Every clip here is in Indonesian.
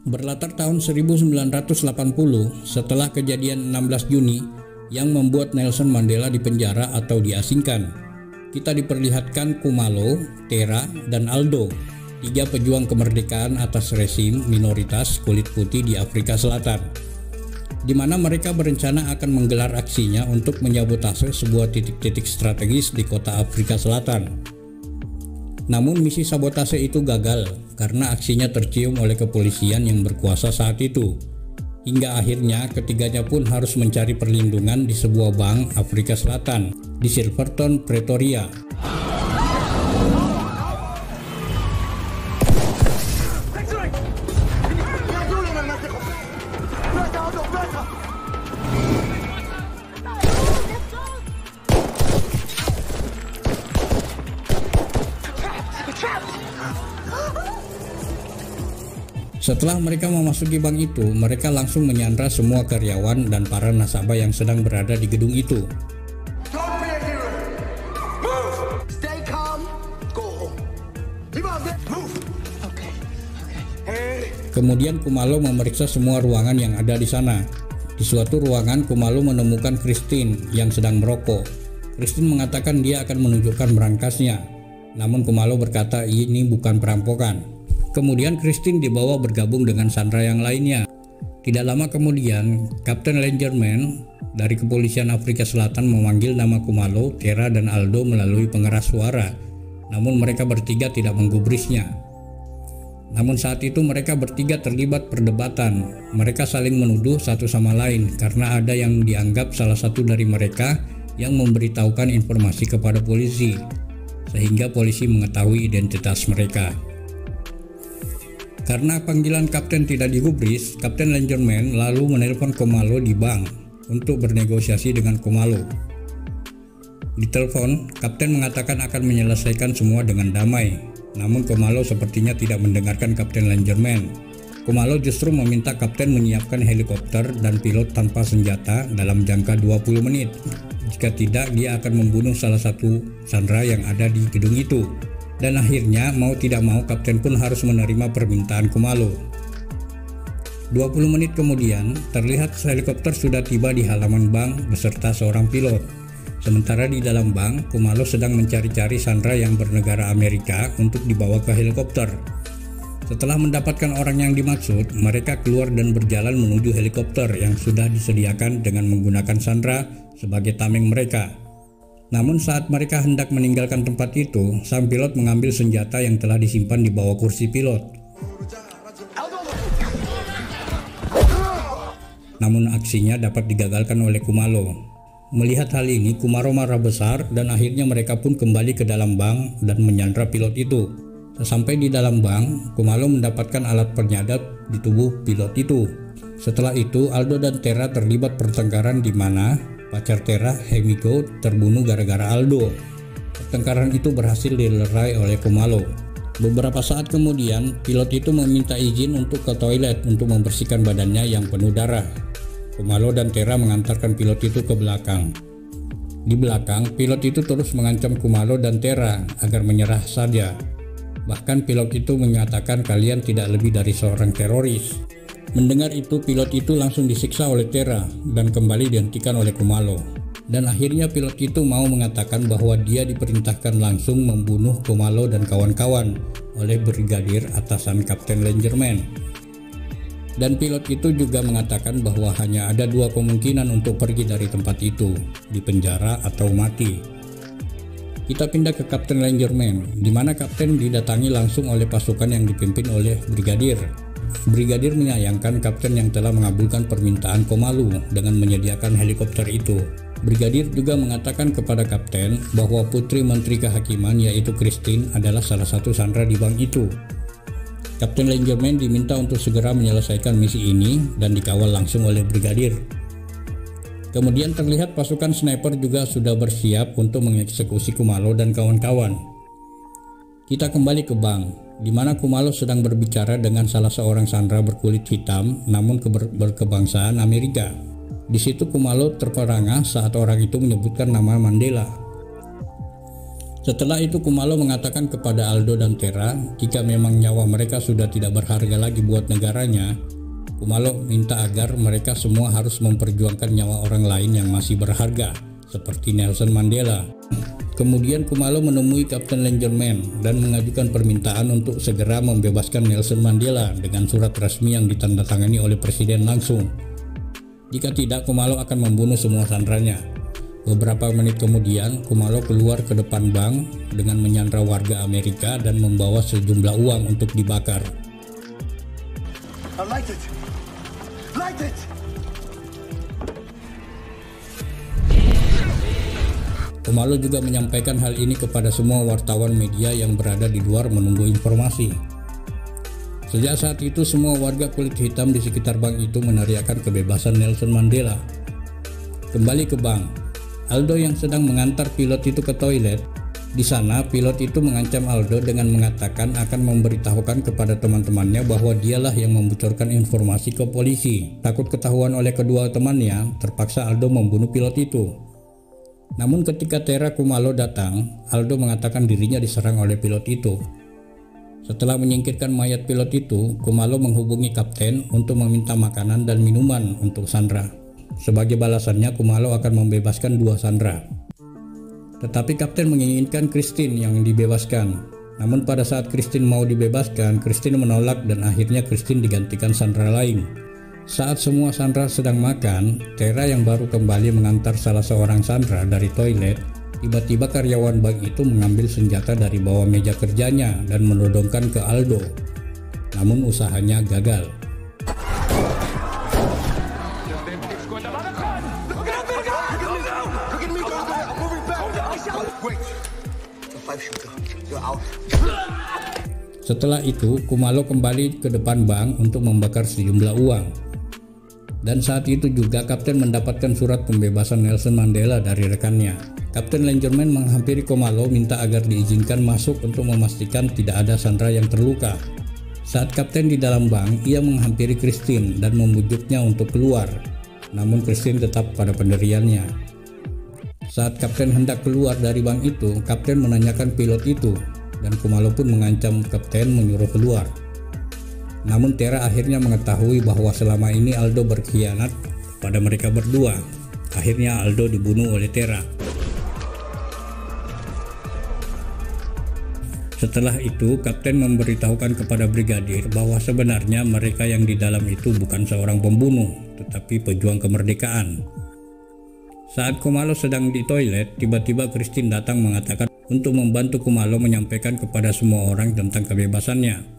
Berlatar tahun 1980, setelah kejadian 16 Juni yang membuat Nelson Mandela dipenjara atau diasingkan, kita diperlihatkan Khumalo, Tera, dan Aldo, tiga pejuang kemerdekaan atas rezim minoritas kulit putih di Afrika Selatan, di mana mereka berencana akan menggelar aksinya untuk menyabotase sebuah titik-titik strategis di kota Afrika Selatan. Namun misi sabotase itu gagal karena aksinya tercium oleh kepolisian yang berkuasa saat itu. Hingga akhirnya ketiganya pun harus mencari perlindungan di sebuah bank Afrika Selatan di Silverton, Pretoria. Setelah mereka memasuki bank itu, mereka langsung menyandra semua karyawan dan para nasabah yang sedang berada di gedung itu. Kemudian Khumalo memeriksa semua ruangan yang ada di sana. Di suatu ruangan, Khumalo menemukan Christine yang sedang merokok. Christine mengatakan dia akan menunjukkan berangkasnya. Namun Khumalo berkata ini bukan perampokan. Kemudian Christine dibawa bergabung dengan sandera yang lainnya. Tidak lama kemudian, Kapten Langerman dari Kepolisian Afrika Selatan memanggil nama Khumalo, Tera, dan Aldo melalui pengeras suara. Namun mereka bertiga tidak menggubrisnya. Namun saat itu mereka bertiga terlibat perdebatan. Mereka saling menuduh satu sama lain karena ada yang dianggap salah satu dari mereka yang memberitahukan informasi kepada polisi, sehingga polisi mengetahui identitas mereka. Karena panggilan kapten tidak digubris, Kapten Langerman lalu menelpon Khumalo di bank untuk bernegosiasi dengan Khumalo. Di telepon, kapten mengatakan akan menyelesaikan semua dengan damai. Namun Khumalo sepertinya tidak mendengarkan Kapten Langerman. Khumalo justru meminta kapten menyiapkan helikopter dan pilot tanpa senjata dalam jangka 20 menit. Jika tidak, dia akan membunuh salah satu sandera yang ada di gedung itu. Dan akhirnya mau tidak mau kapten pun harus menerima permintaan Khumalo. 20 menit kemudian terlihat helikopter sudah tiba di halaman bank beserta seorang pilot. Sementara di dalam bank, Khumalo sedang mencari-cari sandera yang bernegara Amerika untuk dibawa ke helikopter. Setelah mendapatkan orang yang dimaksud, mereka keluar dan berjalan menuju helikopter yang sudah disediakan dengan menggunakan sandera sebagai tameng mereka. Namun saat mereka hendak meninggalkan tempat itu, sang pilot mengambil senjata yang telah disimpan di bawah kursi pilot. Namun aksinya dapat digagalkan oleh Khumalo. Melihat hal ini, Khumalo marah besar dan akhirnya mereka pun kembali ke dalam bank dan menyandra pilot itu. Sesampai di dalam bank, Khumalo mendapatkan alat penyadap di tubuh pilot itu. Setelah itu, Aldo dan Tera terlibat pertengkaran di mana pacar Tera, Hemiko, terbunuh gara-gara Aldo. Pertengkaran itu berhasil dilerai oleh Khumalo. Beberapa saat kemudian, pilot itu meminta izin untuk ke toilet untuk membersihkan badannya yang penuh darah. Khumalo dan Tera mengantarkan pilot itu ke belakang. Di belakang, pilot itu terus mengancam Khumalo dan Tera agar menyerah saja. Bahkan pilot itu menyatakan kalian tidak lebih dari seorang teroris. Mendengar itu, pilot itu langsung disiksa oleh Tera dan kembali dihentikan oleh Khumalo. Dan akhirnya pilot itu mau mengatakan bahwa dia diperintahkan langsung membunuh Khumalo dan kawan-kawan oleh brigadir atasan Kapten Langerman. Dan pilot itu juga mengatakan bahwa hanya ada dua kemungkinan untuk pergi dari tempat itu, di penjara atau mati. Kita pindah ke Kapten Langerman, di mana kapten didatangi langsung oleh pasukan yang dipimpin oleh brigadir. Brigadir menyayangkan kapten yang telah mengabulkan permintaan Khumalo dengan menyediakan helikopter itu. Brigadir juga mengatakan kepada kapten bahwa putri menteri kehakiman yaitu Christine adalah salah satu sandera di bank itu. Kapten Langerman diminta untuk segera menyelesaikan misi ini dan dikawal langsung oleh brigadir. Kemudian terlihat pasukan sniper juga sudah bersiap untuk mengeksekusi Khumalo dan kawan-kawan. Kita kembali ke bank, di mana Khumalo sedang berbicara dengan salah seorang sandera berkulit hitam namun berkebangsaan Amerika. Di situ Khumalo terperangah saat orang itu menyebutkan nama Mandela. Setelah itu Khumalo mengatakan kepada Aldo dan Tera jika memang nyawa mereka sudah tidak berharga lagi buat negaranya, Khumalo minta agar mereka semua harus memperjuangkan nyawa orang lain yang masih berharga, seperti Nelson Mandela. Kemudian Khumalo menemui Kapten Langerman dan mengajukan permintaan untuk segera membebaskan Nelson Mandela dengan surat resmi yang ditandatangani oleh Presiden langsung. Jika tidak, Khumalo akan membunuh semua sandranya. Beberapa menit kemudian, Khumalo keluar ke depan bank dengan menyandra warga Amerika dan membawa sejumlah uang untuk dibakar. Light it! Light it! Khumalo juga menyampaikan hal ini kepada semua wartawan media yang berada di luar menunggu informasi. Sejak saat itu semua warga kulit hitam di sekitar bank itu meneriakkan kebebasan Nelson Mandela. Kembali ke bank, Aldo yang sedang mengantar pilot itu ke toilet. Di sana pilot itu mengancam Aldo dengan mengatakan akan memberitahukan kepada teman-temannya bahwa dialah yang membocorkan informasi ke polisi. Takut ketahuan oleh kedua temannya, terpaksa Aldo membunuh pilot itu. Namun ketika Tera Khumalo datang, Aldo mengatakan dirinya diserang oleh pilot itu. Setelah menyingkirkan mayat pilot itu, Khumalo menghubungi kapten untuk meminta makanan dan minuman untuk sandera. Sebagai balasannya, Khumalo akan membebaskan 2 sandera. Tetapi kapten menginginkan Christine yang dibebaskan. Namun pada saat Christine mau dibebaskan, Christine menolak dan akhirnya Christine digantikan sandera lain. Saat semua sandera sedang makan, Tera yang baru kembali mengantar salah seorang sandera dari toilet, tiba-tiba karyawan bank itu mengambil senjata dari bawah meja kerjanya dan menodongkan ke Aldo. Namun usahanya gagal. Setelah itu, Khumalo kembali ke depan bank untuk membakar sejumlah uang. Dan saat itu juga kapten mendapatkan surat pembebasan Nelson Mandela dari rekannya. Kapten Langerman menghampiri Khumalo minta agar diizinkan masuk untuk memastikan tidak ada sandera yang terluka. Saat kapten di dalam bank, ia menghampiri Christine dan membujuknya untuk keluar. Namun Christine tetap pada pendiriannya. Saat kapten hendak keluar dari bank itu, kapten menanyakan pilot itu dan Khumalo pun mengancam kapten menyuruh keluar. Namun Tera akhirnya mengetahui bahwa selama ini Aldo berkhianat pada mereka berdua. Akhirnya Aldo dibunuh oleh Tera. Setelah itu, kapten memberitahukan kepada brigadir bahwa sebenarnya mereka yang di dalam itu bukan seorang pembunuh, tetapi pejuang kemerdekaan. Saat Khumalo sedang di toilet, tiba-tiba Christine datang mengatakan untuk membantu Khumalo menyampaikan kepada semua orang tentang kebebasannya.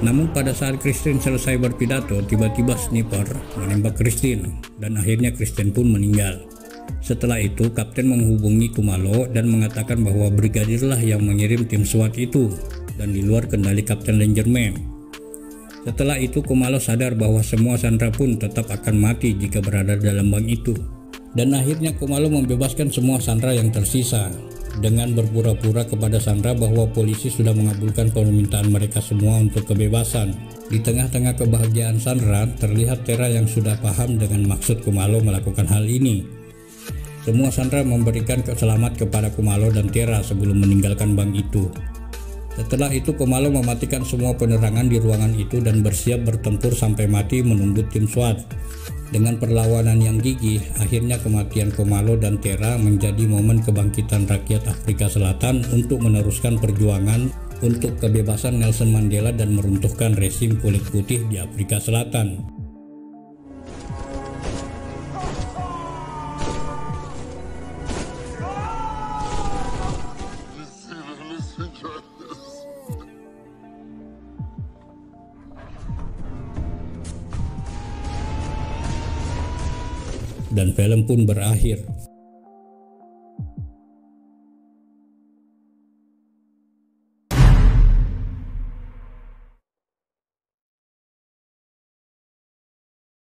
Namun pada saat Christine selesai berpidato, tiba-tiba sniper menembak Christine dan akhirnya Christine pun meninggal. Setelah itu, kapten menghubungi Khumalo dan mengatakan bahwa brigadirlah yang mengirim tim SWAT itu dan di luar kendali Kapten Langerman. Setelah itu, Khumalo sadar bahwa semua sandera pun tetap akan mati jika berada dalam bank itu. Dan akhirnya Khumalo membebaskan semua sandera yang tersisa dengan berpura-pura kepada sandera bahwa polisi sudah mengabulkan permintaan mereka semua untuk kebebasan. Di tengah-tengah kebahagiaan sandera, terlihat Tera yang sudah paham dengan maksud Khumalo melakukan hal ini. Semua sandera memberikan selamat kepada Khumalo dan Tera sebelum meninggalkan bank itu. Setelah itu, Khumalo mematikan semua penerangan di ruangan itu dan bersiap bertempur sampai mati menunggu tim SWAT. Dengan perlawanan yang gigih, akhirnya kematian Khumalo dan Tera menjadi momen kebangkitan rakyat Afrika Selatan untuk meneruskan perjuangan untuk kebebasan Nelson Mandela dan meruntuhkan rezim kulit putih di Afrika Selatan. Dan film pun berakhir.